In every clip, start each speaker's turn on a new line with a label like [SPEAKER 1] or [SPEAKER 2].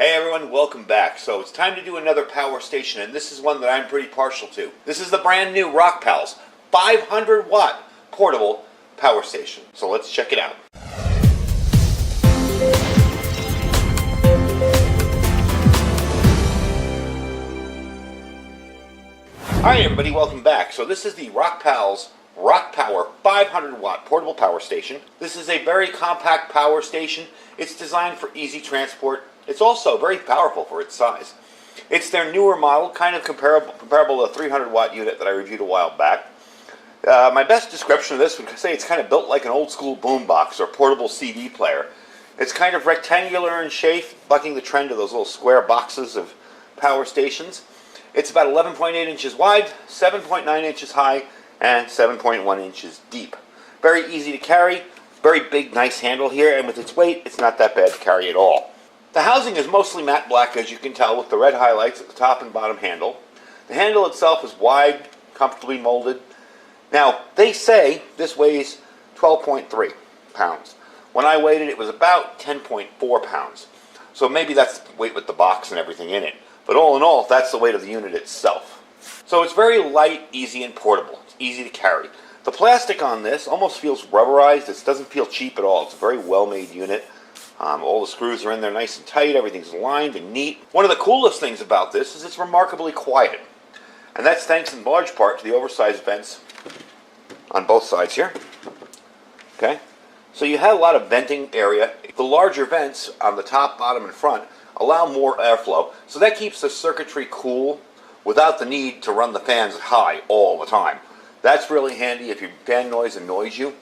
[SPEAKER 1] Hey everyone, welcome back. So it's time to do another power station, and this is one that I'm pretty partial to. This is the brand new Rockpals 500 watt portable power station. So let's check it out. Alright everybody, welcome back. So this is the Rockpals Rockpower 500 watt portable power station. This is a very compact power station. It's designed for easy transport. It's also very powerful for its size. It's their newer model, kind of comparable to a 300 watt unit that I reviewed a while back. My best description of this would say it's kind of built like an old school boombox or portable CD player. It's kind of rectangular in shape, bucking the trend of those little square boxes of power stations. It's about 11.8 inches wide, 7.9 inches high, and 7.1 inches deep. Very easy to carry, very big, nice handle here, and with its weight, it's not that bad to carry at all. The housing is mostly matte black, as you can tell, with the red highlights at the top and bottom handle. The handle itself is wide, comfortably molded. Now, they say this weighs 12.3 pounds. When I weighed it, it was about 10.4 pounds. So maybe that's the weight with the box and everything in it. But all in all, that's the weight of the unit itself. So it's very light, easy, and portable. It's easy to carry. The plastic on this almost feels rubberized. It doesn't feel cheap at all. It's a very well-made unit. All the screws are in there nice and tight. Everything's lined and neat. One of the coolest things about this is it's remarkably quiet. And that's thanks in large part to the oversized vents on both sides here. Okay? So you have a lot of venting area. The larger vents on the top, bottom, and front allow more airflow. So that keeps the circuitry cool without the need to run the fans high all the time. That's really handy if your fan noise annoys you.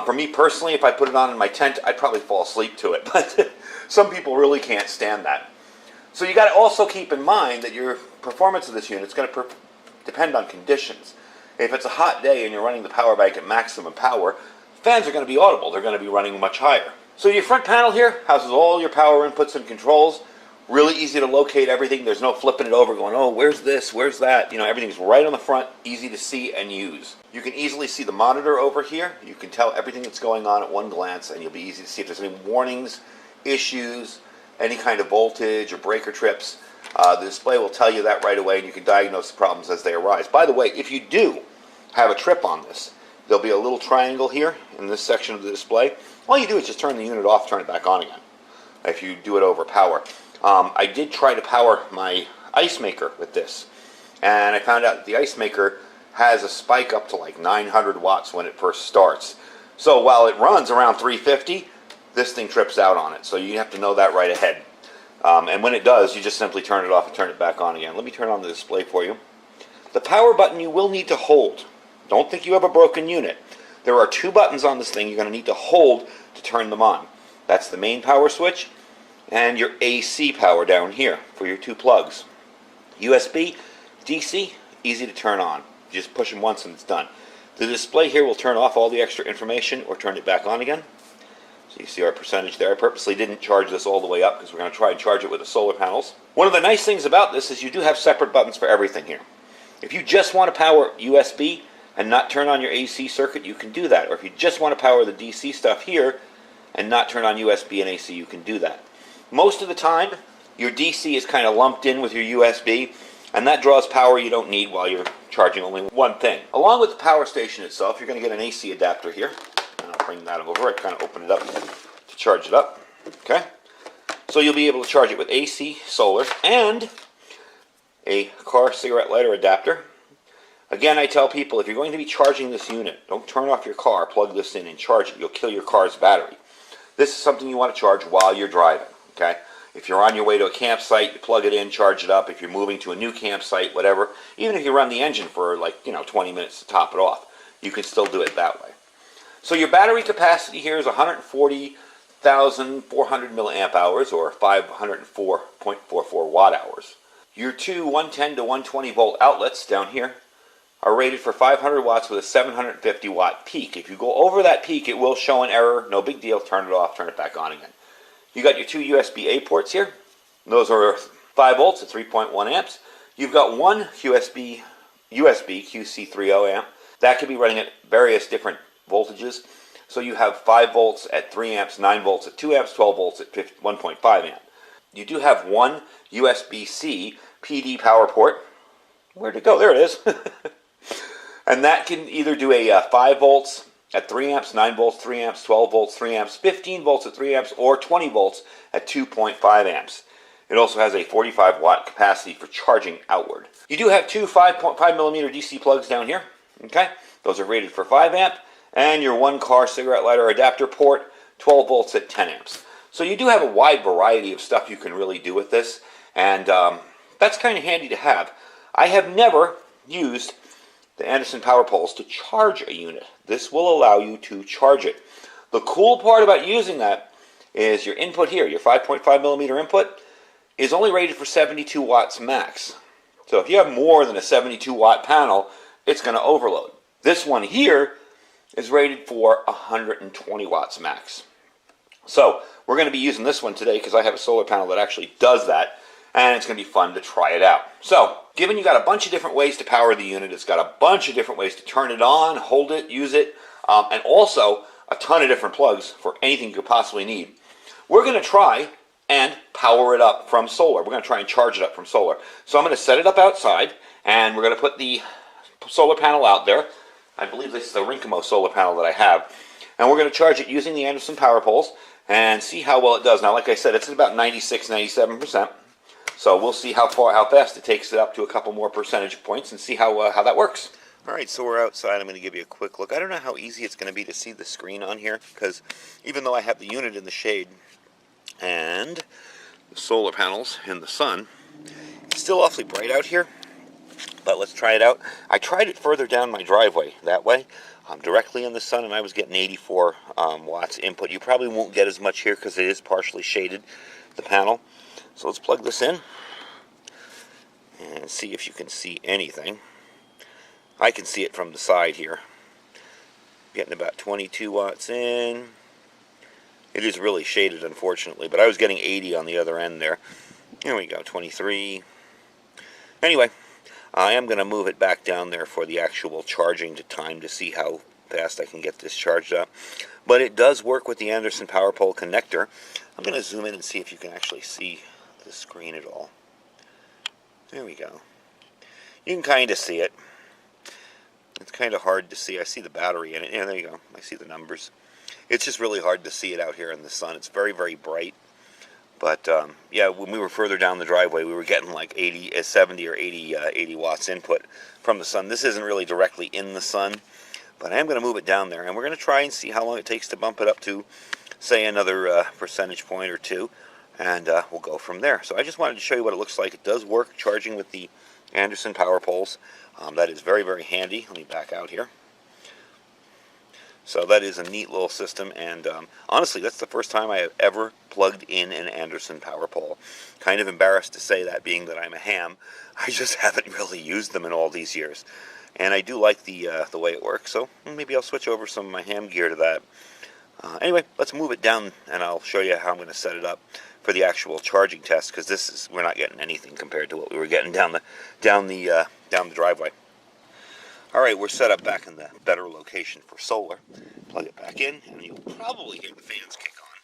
[SPEAKER 1] For me personally, if I put it on in my tent, I'd probably fall asleep to it. But some people really can't stand that. So you got to also keep in mind that your performance of this unit is going to depend on conditions. If it's a hot day and you're running the power bank at maximum power, fans are going to be audible. They're going to be running much higher. So your front panel here houses all your power inputs and controls. Really easy to locate everything. There's no flipping it over going, oh, where's this, where's that? You know, everything's right on the front, easy to see and use. You can easily see the monitor over here. You can tell everything that's going on at one glance, and you'll be easy to see if there's any warnings, issues, any kind of voltage or breaker trips. The display will tell you that right away, and you can diagnose the problems as they arise. By the way, if you do have a trip on this, there'll be a little triangle here in this section of the display. All you do is just turn the unit off, turn it back on again, if you do it over power. I did try to power my ice maker with this, and I found out that the ice maker has a spike up to like 900 watts when it first starts. So while it runs around 350, this thing trips out on it. So you have to know that right ahead. And when it does, you just simply turn it off and turn it back on again. Let me turn on the display for you. The power button you will need to hold. Don't think you have a broken unit. There are two buttons on this thing you're going to need to hold to turn them on. That's the main power switch and your AC power down here for your two plugs. USB, DC, easy to turn on. You just push them once and it's done. The display here will turn off all the extra information or turn it back on again. So you see our percentage there. I purposely didn't charge this all the way up because we're going to try and charge it with the solar panels. One of the nice things about this is you do have separate buttons for everything here. If you just want to power USB and not turn on your AC circuit, you can do that. Or if you just want to power the DC stuff here and not turn on USB and AC, you can do that. Most of the time, your DC is kind of lumped in with your USB, and that draws power you don't need while you're charging only one thing. Along with the power station itself, you're going to get an AC adapter here. And I'll bring that over. I kind of open it up to charge it up. Okay? So you'll be able to charge it with AC, solar, and a car cigarette lighter adapter. Again, I tell people, if you're going to be charging this unit, don't turn off your car, plug this in and charge it. You'll kill your car's battery. This is something you want to charge while you're driving. Okay? If you're on your way to a campsite, you plug it in, charge it up. If you're moving to a new campsite, whatever, even if you run the engine for 20 minutes to top it off, you can still do it that way. So your battery capacity here is 140,400 milliamp hours or 504.44 watt hours. Your two 110 to 120 volt outlets down here are rated for 500 watts with a 750 watt peak. If you go over that peak, it will show an error. No big deal. Turn it off, turn it back on again. You got your two USB-A ports here. Those are 5 volts at 3.1 amps. You've got one USB QC30 amp. That could be running at various different voltages. So you have 5 volts at 3 amps, 9 volts at 2 amps, 12 volts at 1.5 amp. You do have one USB-C PD power port. Where'd it go? There it is. And that can either do a 5 volts at 3 amps, 9 volts, 3 amps, 12 volts, 3 amps, 15 volts at 3 amps, or 20 volts at 2.5 amps. It also has a 45 watt capacity for charging outward. You do have two 5.5 millimeter DC plugs down here. Okay, those are rated for 5 amp, and your one car cigarette lighter adapter port, 12 volts at 10 amps. So you do have a wide variety of stuff you can really do with this, and that's kind of handy to have. I have never used the Anderson power poles to charge a unit. This will allow you to charge it. The cool part about using that is your input here, your 5.5 millimeter input, is only rated for 72 watts max. So if you have more than a 72 watt panel, it's going to overload. This one here is rated for 120 watts max. So we're going to be using this one today because I have a solar panel that actually does that, and it's going to be fun to try it out. So, given you got a bunch of different ways to power the unit, it's got a bunch of different ways to turn it on, hold it, use it, and also a ton of different plugs for anything you could possibly need. We're going to try and power it up from solar. We're going to try and charge it up from solar. So I'm going to set it up outside, and we're going to put the solar panel out there. I believe this is the Rinkemo solar panel that I have. And we're going to charge it using the Anderson power poles and see how well it does. Now, like I said, it's at about 96, 97%. So we'll see how fast it takes it up to a couple more percentage points and see how that works. All right, so we're outside. I'm going to give you a quick look. I don't know how easy it's going to be to see the screen on here, because even though I have the unit in the shade and the solar panels in the sun, it's still awfully bright out here. But let's try it out. I tried it further down my driveway that way, directly in the sun, and I was getting 84 watts input. You probably won't get as much here because it is partially shaded, the panel. So let's plug this in and see if you can see anything. I can see it from the side here. Getting about 22 watts in. It is really shaded, unfortunately, but I was getting 80 on the other end there. Here we go, 23. Anyway, I am going to move it back down there for the actual charging time to see how fast I can get this charged up. But it does work with the Anderson power pole connector. I'm going to zoom in and see if you can actually see the screen at all. There we go. You can kind of see it. It's kind of hard to see. I see the battery in it. Yeah, there you go. I see the numbers. It's just really hard to see it out here in the sun. It's very, very bright. But yeah, when we were further down the driveway, we were getting like 70 or 80 watts input from the sun. This isn't really directly in the sun, but I am going to move it down there, and we're going to try and see how long it takes to bump it up to, say, another percentage point or two, and we'll go from there. So I just wanted to show you what it looks like. It does work charging with the Anderson power poles. That is very, very handy. Let me back out here. So that is a neat little system, and honestly, that's the first time I have ever plugged in an Anderson power pole. Kind of embarrassed to say that, being that I'm a ham. I just haven't really used them in all these years. And I do like the way it works, so maybe I'll switch over some of my ham gear to that. Anyway, let's move it down, and I'll show you how I'm going to set it up for the actual charging test, because we're not getting anything compared to what we were getting down the driveway. Alright, we're set up back in the better location for solar. Plug it back in, and you'll probably hear the fans kick on.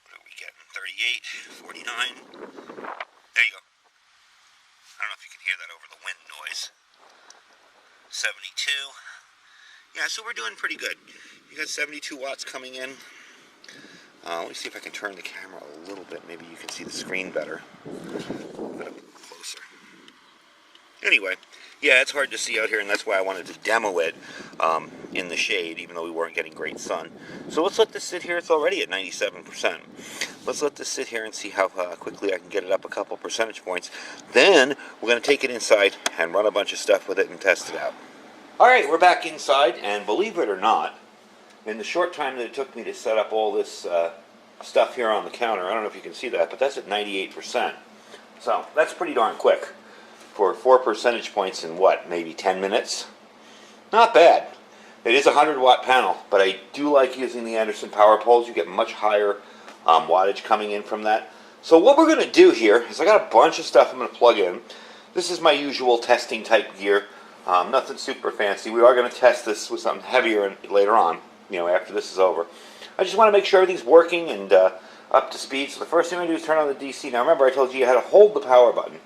[SPEAKER 1] What are we getting? 38, 49. There you go. I don't know if you can hear that over the wind noise. 72. Yeah, so we're doing pretty good. You got 72 watts coming in. Let me see if I can turn the camera a little bit. Maybe you can see the screen better. A little bit closer. Anyway, yeah, it's hard to see out here, and that's why I wanted to demo it in the shade, even though we weren't getting great sun. So let's let this sit here. It's already at 97%. Let's let this sit here and see how quickly I can get it up a couple percentage points. Then we're going to take it inside and run a bunch of stuff with it and test it out. All right, we're back inside, and believe it or not, in the short time that it took me to set up all this stuff here on the counter, I don't know if you can see that, but that's at 98%. So that's pretty darn quick. For 4 percentage points in what, maybe 10 minutes? Not bad. It is a 100-watt panel, but I do like using the Anderson power poles. You get much higher wattage coming in from that. So what we're going to do here is I got a bunch of stuff I'm going to plug in. This is my usual testing type gear. Nothing super fancy. We are going to test this with something heavier later on, after this is over. I just want to make sure everything's working, and up to speed. So the first thing I'm going to do is turn on the DC. Now remember, I told you had to hold the power button.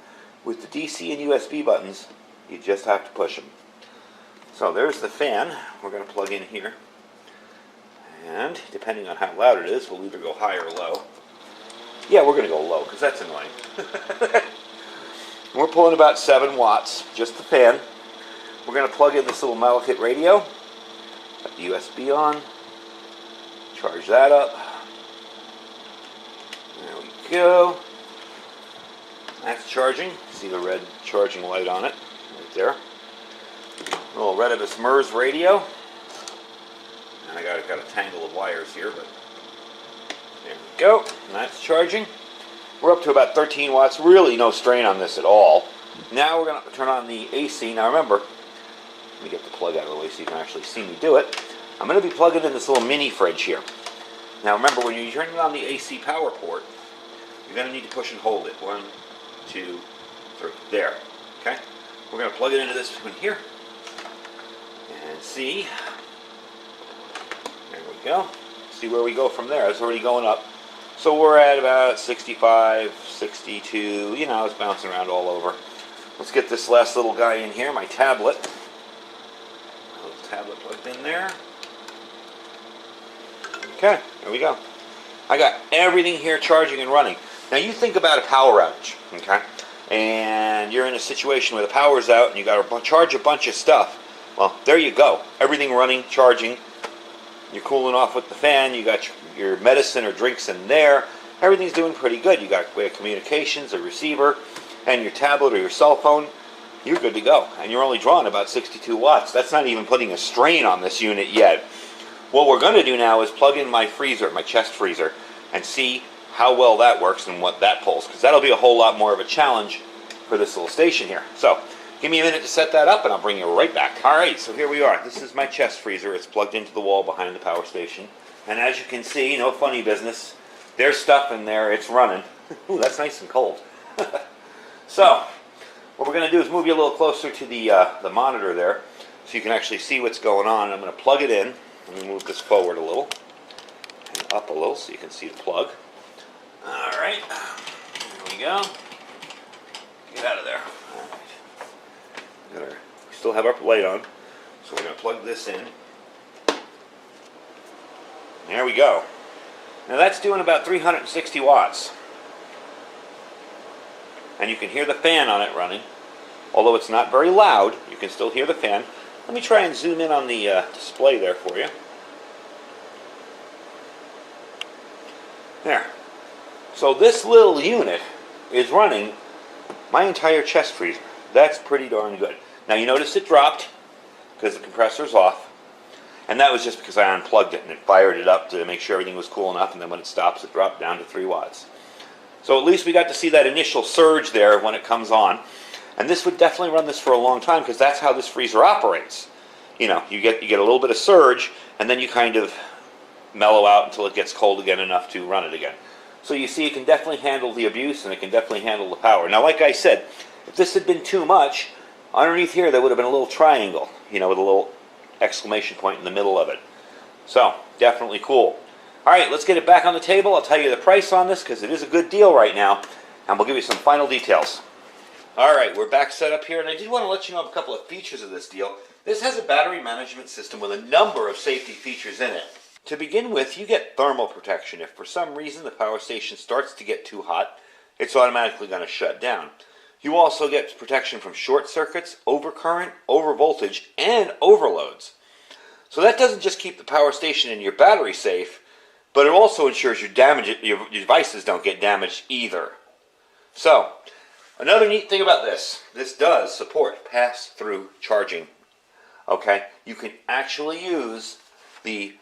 [SPEAKER 1] With the DC and USB buttons, you just have to push them. So there's the fan we're going to plug in here. And depending on how loud it is, we'll either go high or low. Yeah, we're going to go low because that's annoying. We're pulling about 7 watts, just the fan. We're going to plug in this little metal kit radio. Got the USB on. Charge that up. There we go. That's charging. See the red charging light on it right there. A little Redibus MERS radio. And I got a tangle of wires here, but there we go. And that's charging. We're up to about 13 watts. Really no strain on this at all. Now we're going to turn on the AC. Now remember, let me get the plug out of the way so you can actually see me do it. I'm going to be plugging in this little mini fridge here. Now remember, when you turn on the AC power port, you're going to need to push and hold it. 1, 2, 3. There. Okay? We're going to plug it into this one here. And see. There we go. See where we go from there. It's already going up. So we're at about 65, 62. You know, it's bouncing around all over. Let's get this last little guy in here, my tablet. Little tablet plugged in there. Okay, there we go. I got everything here charging and running. Now you think about a power outage, okay? And you're in a situation where the power's out and you got to charge a bunch of stuff. Well, there you go. Everything running, charging. You're cooling off with the fan. You got your medicine or drinks in there. Everything's doing pretty good. You got communications, a receiver, and your tablet or your cell phone. You're good to go. And you're only drawing about 62 watts. That's not even putting a strain on this unit yet. What we're going to do now is plug in my freezer, my chest freezer, and see how well that works and what that pulls, because that'll be a whole lot more of a challenge for this little station here. So give me a minute to set that up and I'll bring you right back. Alright, so here we are. This is my chest freezer. It's plugged into the wall behind the power station. And as you can see, no funny business. There's stuff in there. It's running. Ooh, that's nice and cold. So what we're going to do is move you a little closer to the monitor there so you can actually see what's going on. I'm going to plug it in. Let me move this forward a little and up a little so you can see the plug. Alright, here we go. Get out of there. Alright. We still have our light on, so we're going to plug this in. There we go. Now that's doing about 360 watts. And you can hear the fan on it running. Although it's not very loud, you can still hear the fan. Let me try and zoom in on the display there for you. There. So this little unit is running my entire chest freezer. That's pretty darn good. Now you notice it dropped because the compressor's off. And that was just because I unplugged it and it fired it up to make sure everything was cool enough, and then when it stops it dropped down to 3 watts. So at least we got to see that initial surge there when it comes on. And this would definitely run this for a long time because that's how this freezer operates. You know, you get a little bit of surge and then you kind of mellow out until it gets cold again enough to run it again. So you see it can definitely handle the abuse and it can definitely handle the power. Now like I said, if this had been too much, underneath here there would have been a little triangle, you know, with a little exclamation point in the middle of it. So, definitely cool. Alright, let's get it back on the table. I'll tell you the price on this because it is a good deal right now. And we'll give you some final details. Alright, we're back set up here, and I did want to let you know a couple of features of this deal. This has a battery management system with a number of safety features in it. To begin with, you get thermal protection. If for some reason the power station starts to get too hot, it's automatically going to shut down. You also get protection from short circuits, overcurrent, overvoltage, and overloads. So that doesn't just keep the power station and your battery safe, but it also ensures your devices don't get damaged either. So, another neat thing about this does support pass-through charging. Okay, you can actually use the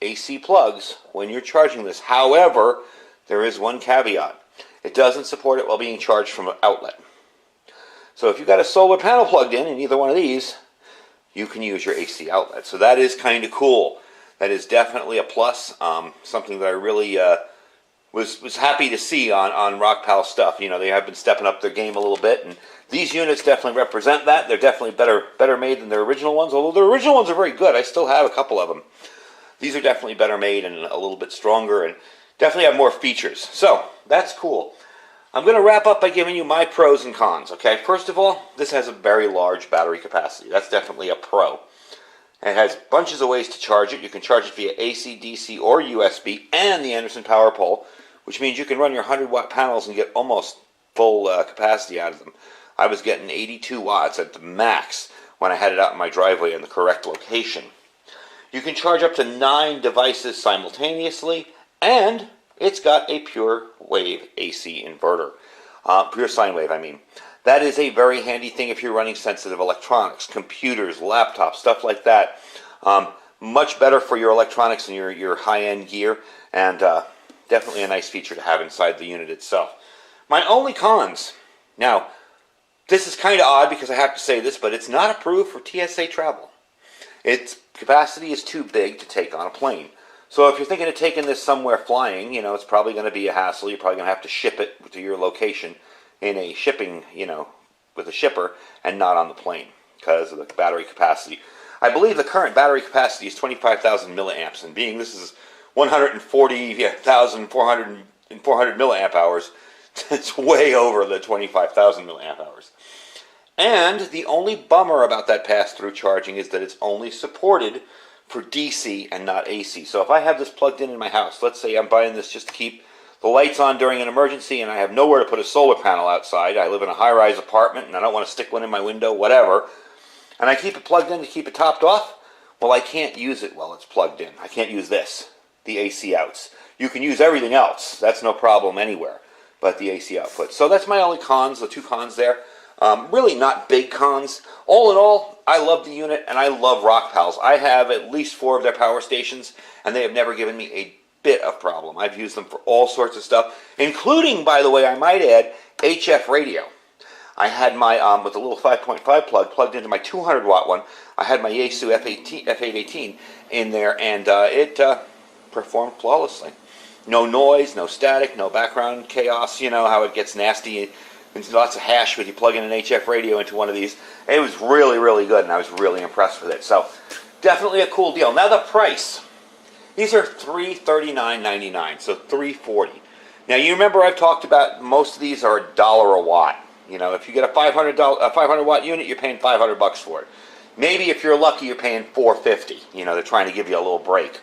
[SPEAKER 1] AC plugs when you're charging this. However, there is one caveat. It doesn't support it while being charged from an outlet. So if you've got a solar panel plugged in either one of these, you can use your AC outlet. So that is kind of cool. That is definitely a plus. Something that I really was happy to see on Rockpals stuff. You know, they have been stepping up their game a little bit, and these units definitely represent that. They're definitely better made than their original ones, although their original ones are very good. I still have a couple of them. These are definitely better made and a little bit stronger, and Definitely have more features. So, that's cool. I'm going to wrap up by giving you my pros and cons, okay? First of all, this has a very large battery capacity. That's definitely a pro. It has bunches of ways to charge it. You can charge it via AC, DC, or USB, and the Anderson power pole, which means you can run your 100-watt panels and get almost full capacity out of them. I was getting 82 watts at the max when I had it out in my driveway in the correct location. You can charge up to 9 devices simultaneously, and it's got a pure wave AC inverter. Pure sine wave, I mean. That is a very handy thing if you're running sensitive electronics, computers, laptops, stuff like that. Much better for your electronics and your high-end gear, and definitely a nice feature to have inside the unit itself. My only cons. Now, this is kind of odd because I have to say this, but it's not approved for TSA travel. Its capacity is too big to take on a plane. So if you're thinking of taking this somewhere flying, you know, it's probably going to be a hassle. You're probably going to have to ship it to your location in a shipping, you know, with a shipper and not on the plane because of the battery capacity. I believe the current battery capacity is 25,000 milliamps, and being this is 140,400 milliamp hours, it's way over the 25,000 milliamp hours. And the only bummer about that pass-through charging is that it's only supported for DC and not AC. So if I have this plugged in my house, let's say I'm buying this just to keep the lights on during an emergency and I have nowhere to put a solar panel outside. I live in a high-rise apartment and I don't want to stick one in my window, whatever. And I keep it plugged in to keep it topped off. Well, I can't use it while it's plugged in. I can't use this, the AC outs. You can use everything else. That's no problem anywhere, but the AC output. So that's my only cons, the two cons there. Really not big cons. All in all, I love the unit and I love Rockpals. I have at least 4 of their power stations and they have never given me a bit of problem. I've used them for all sorts of stuff, including, by the way, I might add, HF radio. I had my, with a little 5.5 plug plugged into my 200 watt one, I had my Yaesu F818 in there and it performed flawlessly. No noise, no static, no background chaos. You know how it gets nasty and lots of hash when you plug in an HF radio into one of these. It was really, really good, and I was really impressed with it. So, definitely a cool deal. Now the price. These are $339.99, so $340. Now you remember I've talked about most of these are $1 a watt. You know, if you get a 500 watt unit, you're paying $500 for it. Maybe if you're lucky, you're paying $450. You know, they're trying to give you a little break.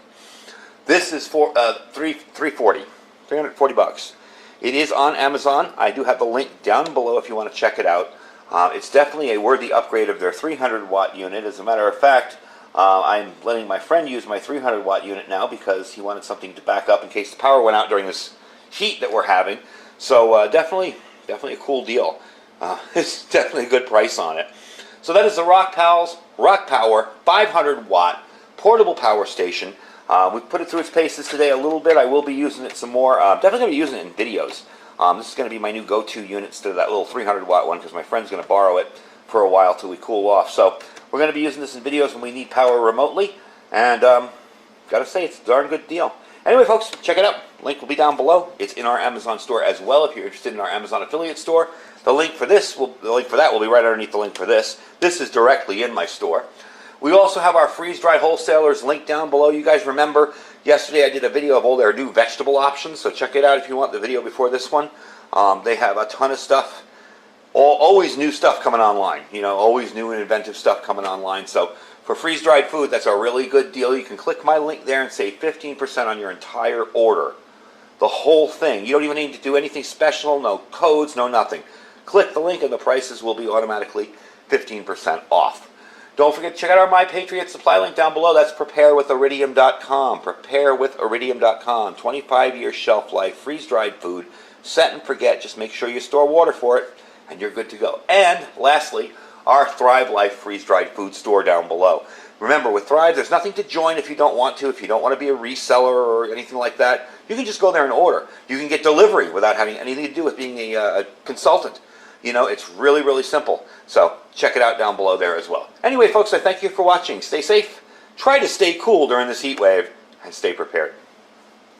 [SPEAKER 1] This is for $340. It is on Amazon. I do have the link down below if you want to check it out. It's definitely a worthy upgrade of their 300 watt unit. As a matter of fact, I'm letting my friend use my 300 watt unit now because he wanted something to back up in case the power went out during this heat that we're having. So definitely a cool deal. It's definitely a good price on it. So that is the Rockpals Rockpower 500 watt portable power station. We've put it through its paces today a little bit. I will be using it some more. Definitely going to be using it in videos. This is going to be my new go-to unit instead of that little 300 watt one because my friend's going to borrow it for a while till we cool off. So we're going to be using this in videos when we need power remotely. And got to say, it's a darn good deal. Anyway, folks, check it out. Link will be down below. It's in our Amazon store as well if you're interested in our Amazon affiliate store. The link for that will be right underneath the link for this. This is directly in my store. We also have our freeze-dried wholesalers link down below. You guys remember yesterday I did a video of all their new vegetable options, so check it out if you want the video before this one. They have a ton of stuff, always new stuff coming online. You know, always new and inventive stuff coming online. So for freeze-dried food, that's a really good deal. You can click my link there and save 15% on your entire order. The whole thing. You don't even need to do anything special, no codes, no nothing. Click the link and the prices will be automatically 15% off. Don't forget to check out our My Patriot Supply link down below. That's preparewithiridium.com. Preparewithiridium.com. 25-year shelf life, freeze-dried food. Set and forget. Just make sure you store water for it, and you're good to go. And lastly, our Thrive Life freeze-dried food store down below. Remember, with Thrive, there's nothing to join if you don't want to. If you don't want to be a reseller or anything like that, you can just go there and order. You can get delivery without having anything to do with being a consultant. You know, it's really, really simple. So check it out down below there as well. Anyway, folks, I thank you for watching. Stay safe, try to stay cool during this heat wave, and stay prepared.